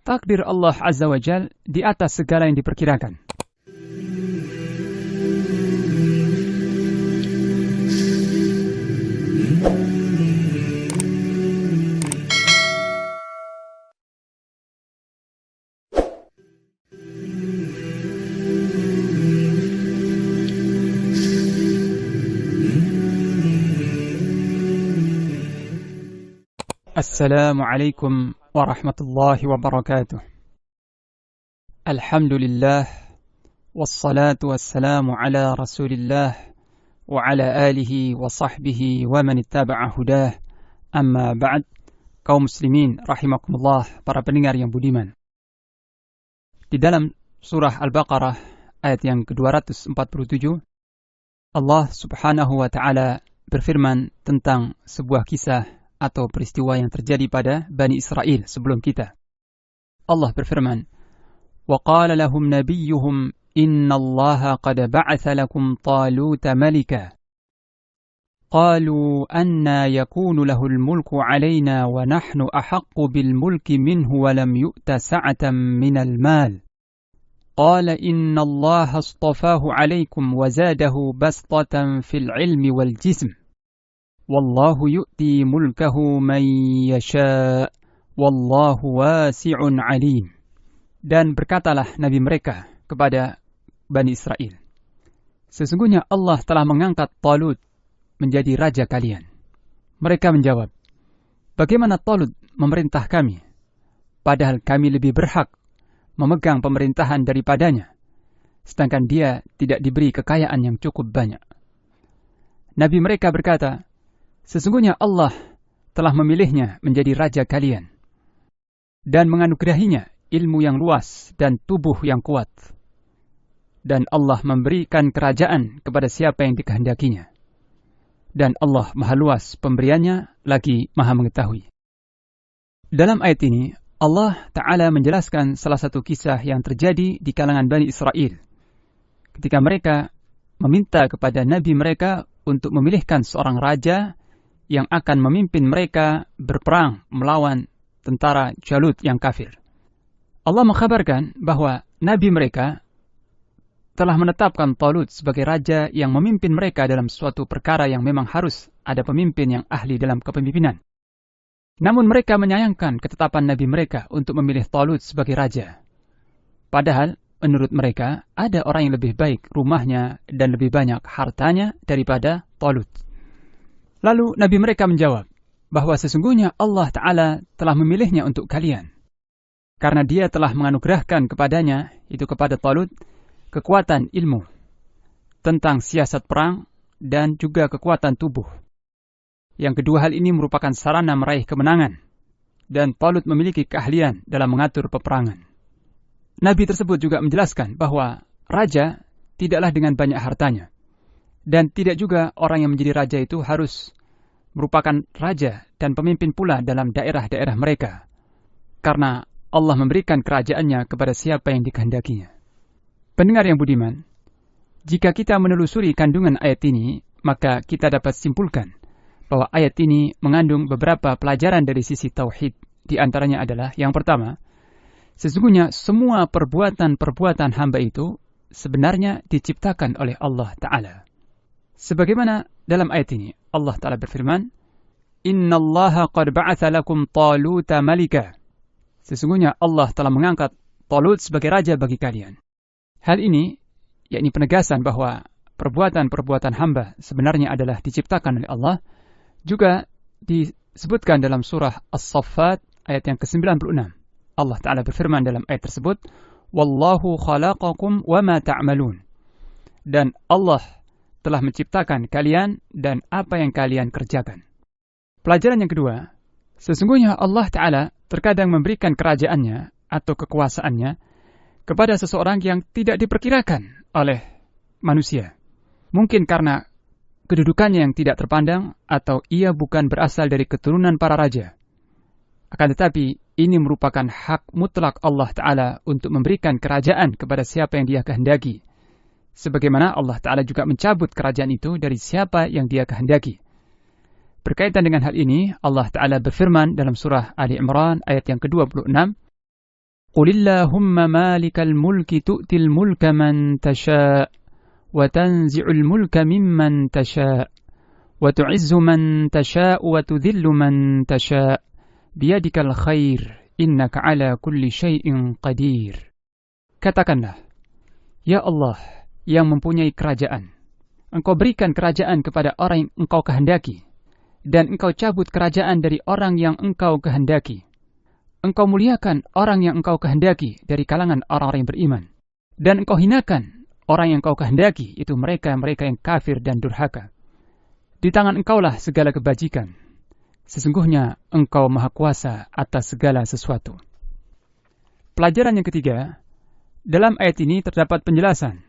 takdir Allah Azza wa Jal di atas segala yang diperkirakan. Assalamualaikum warahmatullahi wabarakatuh. Alhamdulillah, wassalatu wassalamu ala rasulillah, wa ala alihi wa sahbihi wa man ittaba'a hudah. Amma ba'd, kaum muslimin rahimakumullah, para pendengar yang budiman. Di dalam surah Al-Baqarah ayat yang ke-247, Allah subhanahu wa ta'ala berfirman tentang sebuah kisah atau peristiwa yang terjadi pada Bani Israel sebelum kita. Allah berfirman, وَقَالَ لَهُمْ نَبِيُّهُمْ إِنَّ اللَّهَ قَدْ بَعَثَ لَكُمْ طَالُوتَ مَلِكًا قَالُوا أَنَّى يَكُونُ لَهُ الْمُلْكُ عَلَيْنَا وَنَحْنُ أَحَقُّ بِالْمُلْكِ مِنْهُ وَلَمْ يُؤْتَ سَعَةً مِنَ الْمَالِ قَالَ إِنَّ اللَّهَ اصْطَفَاهُ عَلَيْكُمْ وَزَادَهُ بَسْطَةً فِي الْعِلْمِ وَالْجِسْمِ Wallahu yu'ti mulkahu man yasha' wallahu wasi'un alim. Dan berkatalah Nabi mereka kepada Bani Israel, sesungguhnya Allah telah mengangkat Talut menjadi raja kalian. Mereka menjawab, bagaimana Talut memerintah kami, padahal kami lebih berhak memegang pemerintahan daripadanya, sedangkan dia tidak diberi kekayaan yang cukup banyak. Nabi mereka berkata, sesungguhnya Allah telah memilihnya menjadi raja kalian dan menganugerahinya ilmu yang luas dan tubuh yang kuat. Dan Allah memberikan kerajaan kepada siapa yang dikehendakinya. Dan Allah maha luas pemberiannya lagi maha mengetahui. Dalam ayat ini, Allah Ta'ala menjelaskan salah satu kisah yang terjadi di kalangan Bani Israel ketika mereka meminta kepada Nabi mereka untuk memilihkan seorang raja yang akan memimpin mereka berperang melawan tentara Jalut yang kafir. Allah mengkhabarkan bahwa Nabi mereka telah menetapkan Talut sebagai raja yang memimpin mereka dalam suatu perkara yang memang harus ada pemimpin yang ahli dalam kepemimpinan. Namun mereka menyayangkan ketetapan Nabi mereka untuk memilih Talut sebagai raja. Padahal menurut mereka ada orang yang lebih baik rumahnya dan lebih banyak hartanya daripada Talut. Lalu Nabi mereka menjawab bahwa sesungguhnya Allah Ta'ala telah memilihnya untuk kalian, karena dia telah menganugerahkan kepadanya, itu kepada Talut, kekuatan ilmu tentang siasat perang dan juga kekuatan tubuh. Yang kedua hal ini merupakan sarana meraih kemenangan, dan Talut memiliki keahlian dalam mengatur peperangan. Nabi tersebut juga menjelaskan bahwa raja tidaklah dengan banyak hartanya, dan tidak juga orang yang menjadi raja itu harus merupakan raja dan pemimpin pula dalam daerah-daerah mereka. Karena Allah memberikan kerajaannya kepada siapa yang dikehendakinya. Pendengar yang budiman, jika kita menelusuri kandungan ayat ini, maka kita dapat simpulkan bahwa ayat ini mengandung beberapa pelajaran dari sisi tauhid. Di antaranya adalah, yang pertama, sesungguhnya semua perbuatan-perbuatan hamba itu sebenarnya diciptakan oleh Allah Ta'ala. Sebagaimana dalam ayat ini, Allah Ta'ala berfirman, Inna Allaha qad ba'atha lakum Taluta malika. Sesungguhnya Allah telah mengangkat Talut sebagai raja bagi kalian. Hal ini, yakni penegasan bahwa perbuatan-perbuatan hamba sebenarnya adalah diciptakan oleh Allah, juga disebutkan dalam surah As-Saffat ayat yang ke-96. Allah Ta'ala berfirman dalam ayat tersebut, Wallahu khalaqakum wa ma ta'malun. Dan Allah telah menciptakan kalian dan apa yang kalian kerjakan. Pelajaran yang kedua, sesungguhnya Allah Ta'ala terkadang memberikan kerajaannya atau kekuasaannya kepada seseorang yang tidak diperkirakan oleh manusia. Mungkin karena kedudukannya yang tidak terpandang atau ia bukan berasal dari keturunan para raja. Akan tetapi, ini merupakan hak mutlak Allah Ta'ala untuk memberikan kerajaan kepada siapa yang dia kehendaki. Sebagaimana Allah Ta'ala juga mencabut kerajaan itu dari siapa yang dia kehendaki. Berkaitan dengan hal ini, Allah Ta'ala berfirman dalam surah Ali Imran ayat yang ke-26, Qulillahumma malikal mulki tu'til mulka man tasha' wa tanzi'ul mulka mimman tasha' wa tu'izzu man tasha' wa tudhillu man tasha' biyadikal khair innaka ala kulli syai'in qadir. Katakanlah, ya Allah yang mempunyai kerajaan, Engkau berikan kerajaan kepada orang yang Engkau kehendaki, dan Engkau cabut kerajaan dari orang yang Engkau kehendaki. Engkau muliakan orang yang Engkau kehendaki dari kalangan orang-orang yang beriman, dan Engkau hinakan orang yang Engkau kehendaki, itu mereka-mereka yang kafir dan durhaka. Di tangan Engkaulah segala kebajikan. Sesungguhnya Engkau Maha Kuasa atas segala sesuatu. Pelajaran yang ketiga, dalam ayat ini terdapat penjelasan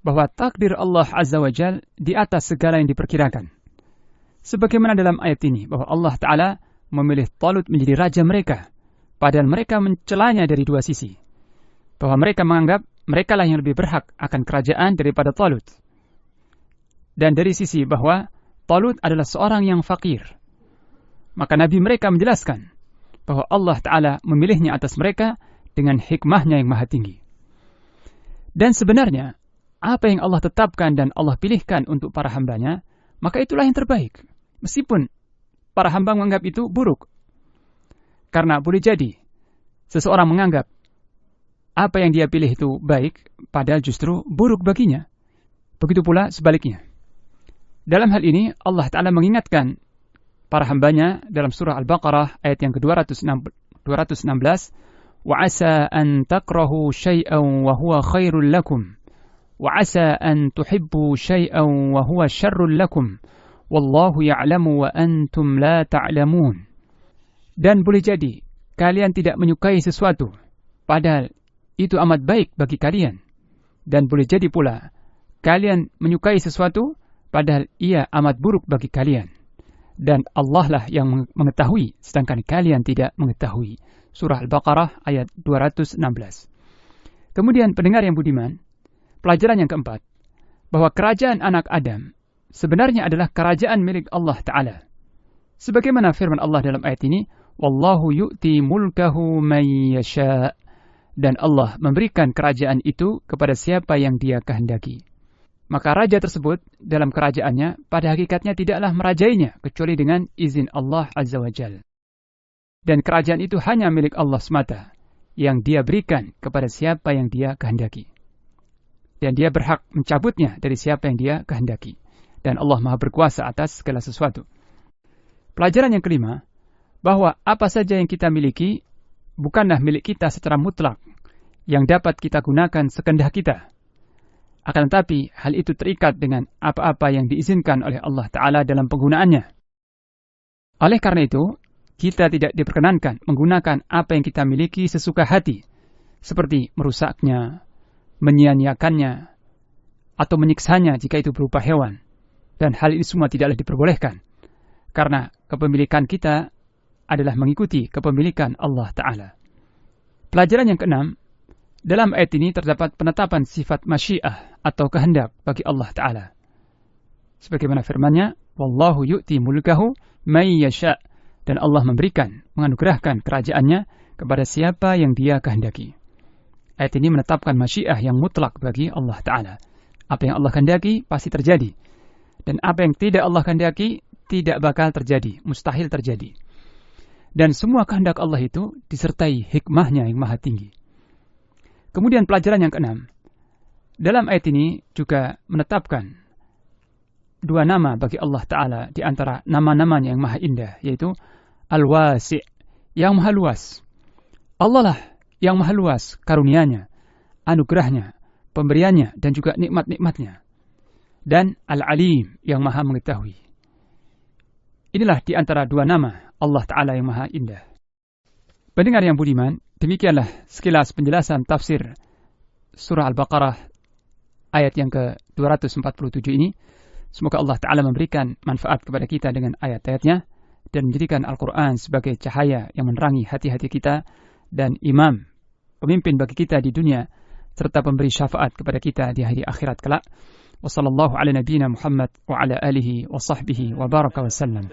bahwa takdir Allah Azza wa Jal di atas segala yang diperkirakan. Sebagaimana dalam ayat ini, bahwa Allah Ta'ala memilih Talut menjadi raja mereka, padahal mereka mencelanya dari dua sisi. Bahwa mereka menganggap merekalah yang lebih berhak akan kerajaan daripada Talut. Dan dari sisi bahwa Talut adalah seorang yang fakir. Maka Nabi mereka menjelaskan bahwa Allah Ta'ala memilihnya atas mereka dengan hikmahnya yang maha tinggi. Dan sebenarnya, apa yang Allah tetapkan dan Allah pilihkan untuk para hambanya, maka itulah yang terbaik. Meskipun para hamba menganggap itu buruk. Karena boleh jadi, seseorang menganggap apa yang dia pilih itu baik, padahal justru buruk baginya. Begitu pula sebaliknya. Dalam hal ini, Allah Ta'ala mengingatkan para hambanya dalam surah Al-Baqarah ayat yang ke-216, وَعَسَىٰ أَن تَكْرَهُوا شَيْئًا وَهُوَ خَيْرٌ لَكُمْ وَعَسَىٰ أَن تُحِبُّوا شَيْئًا وَهُوَ شَرٌّ لَكُمْ وَاللَّهُ يَعْلَمُ وَأَنْتُمْ لَا تَعْلَمُونَ. Dan boleh jadi kalian tidak menyukai sesuatu, padahal itu amat baik bagi kalian. Dan boleh jadi pula kalian menyukai sesuatu, padahal ia amat buruk bagi kalian. Dan Allah lah yang mengetahui, sedangkan kalian tidak mengetahui. Surah Al-Baqarah ayat 216. Kemudian pendengar yang budiman, pelajaran yang keempat, bahwa kerajaan anak Adam sebenarnya adalah kerajaan milik Allah Ta'ala. Sebagaimana firman Allah dalam ayat ini, Wallahu yu'ti mulkahu man yasha'. Dan Allah memberikan kerajaan itu kepada siapa yang dia kehendaki. Maka raja tersebut dalam kerajaannya pada hakikatnya tidaklah merajainya kecuali dengan izin Allah Azza wa Jal. Dan kerajaan itu hanya milik Allah semata yang dia berikan kepada siapa yang dia kehendaki. Dan dia berhak mencabutnya dari siapa yang dia kehendaki. Dan Allah Maha berkuasa atas segala sesuatu. Pelajaran yang kelima, bahwa apa saja yang kita miliki bukanlah milik kita secara mutlak yang dapat kita gunakan sekehendak kita. Akan tetapi hal itu terikat dengan apa-apa yang diizinkan oleh Allah Ta'ala dalam penggunaannya. Oleh karena itu, kita tidak diperkenankan menggunakan apa yang kita miliki sesuka hati, seperti merusaknya, menyia-nyiakannya, atau menyiksanya jika itu berupa hewan. Dan hal ini semua tidaklah diperbolehkan, karena kepemilikan kita adalah mengikuti kepemilikan Allah Ta'ala. Pelajaran yang keenam, dalam ayat ini terdapat penetapan sifat masyiah atau kehendak bagi Allah Ta'ala. Sebagaimana firman-Nya, Wallahu yu'ti mulkahu may yasha'. Dan Allah memberikan, menganugerahkan kerajaannya kepada siapa yang dia kehendaki. Ayat ini menetapkan masyiah yang mutlak bagi Allah Ta'ala. Apa yang Allah kehendaki pasti terjadi. Dan apa yang tidak Allah kehendaki tidak bakal terjadi, mustahil terjadi. Dan semua kehendak Allah itu disertai hikmahnya yang maha tinggi. Kemudian pelajaran yang keenam, dalam ayat ini juga menetapkan dua nama bagi Allah Ta'ala di antara nama-namanya yang maha indah, yaitu Al-Wasi', yang maha luas. Allah lah yang maha luas karunia-Nya, anugerahnya, pemberiannya, dan juga nikmat-nikmatnya. Dan Al-Alim, yang maha mengetahui. Inilah di antara dua nama Allah Ta'ala yang maha indah. Pendengar yang budiman, demikianlah sekilas penjelasan tafsir surah Al-Baqarah ayat yang ke-247 ini. Semoga Allah Ta'ala memberikan manfaat kepada kita dengan ayat-ayatnya dan menjadikan Al-Quran sebagai cahaya yang menerangi hati-hati kita dan imam, pemimpin bagi kita di dunia, serta pemberi syafaat kepada kita di hari akhirat kelak. Wassallallahu ala nabiyyina Muhammad wa ala alihi wa sahbihi wa baraka wa sallam.